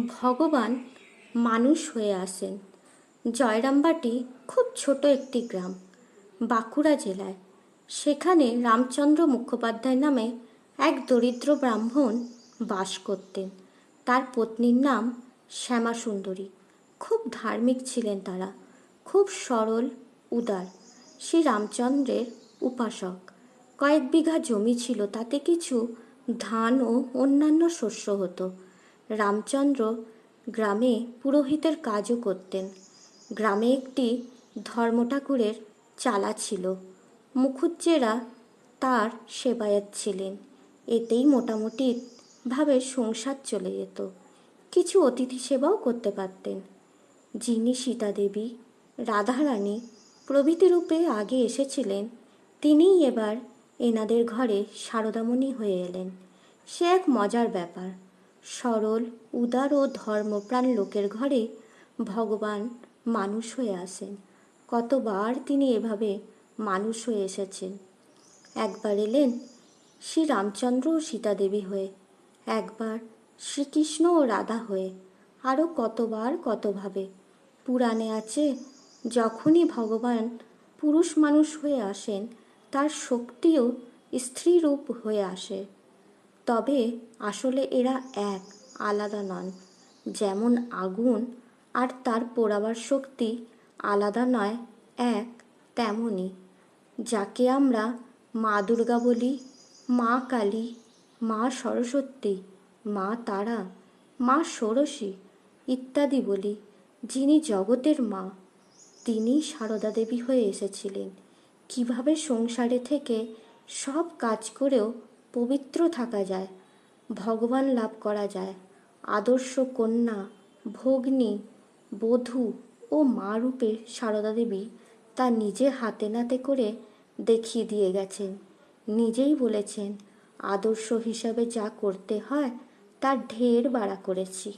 ভগবান মানুষ হয়ে আসেন। জয়রামবাটি খুব ছোট একটি গ্রাম, বাঁকুড়া জেলায়। সেখানে রামচন্দ্র মুখোপাধ্যায় নামে এক দরিদ্র ব্রাহ্মণ বাস করতেন। তার পত্নীর নাম শ্যামাসুন্দরী। খুব ধার্মিক ছিলেন তারা, খুব সরল উদার। শ্রী রামচন্দ্রের উপাসক। কয়েক বিঘা জমি ছিল, তাতে কিছু ধান ও অন্যান্য শস্য হতো। রামচন্দ্র গ্রামে পুরোহিতের কাজও করতেন। গ্রামে একটি ধর্মঠাকুরের চালা ছিল, মুখুজ্জেরা তার সেবায়েত ছিলেন। এতেই মোটামুটি ভাবে সংসার চলে যেত। কিছু অতিথি সেবাও করতে পারতেন। যিনি সীতাদেবী, রাধারানী প্রভৃতি রূপে আগে এসেছিলেন, তিনিই এবার এনাদের ঘরে শারদামণি হয়ে এলেন। সে এক মজার ব্যাপার। সরল উদার ও ধর্মপ্রাণ লোকের ঘরে ভগবান মানুষ হয়ে আসেন। কতবার তিনি এভাবে মানুষ হয়ে এসেছেন। একবার এলেন শ্রী রামচন্দ্র ও সীতাদেবী হয়ে, একবার শ্রীকৃষ্ণ ও রাধা হয়ে, আরও কতবার কতভাবে। পুরাণে আছে, যখনই ভগবান পুরুষ মানুষ হয়ে আসেন, তার শক্তিও স্ত্রীরূপ হয়ে আসে। তবে আসলে এরা এক, আলাদা নন। যেমন আগুন আর তার পোড়াবার শক্তি আলাদা নয়, এক, তেমনই যাকে আমরা মা দুর্গা বলি, মা কালী, মা সরস্বতী, মা তারা, মা ষোড়শী ইত্যাদি বলি, যিনি জগতের মা, তিনি সারদা দেবী হয়ে এসেছিলেন। কিভাবে সংসারে থেকে সব কাজ করেও পবিত্র থাকা যায়, ভগবান লাভ করা যায়, আদর্শ কন্যা, ভগ্নী, বধূ ও মা রূপে সারদা দেবী তা নিজে হাতে নাতে করে দেখিয়ে দিয়ে গেছেন। নিজেই বলেছেন, আদর্শ হিসাবে যা করতে হয় তার ঢের বাড়া করেছি।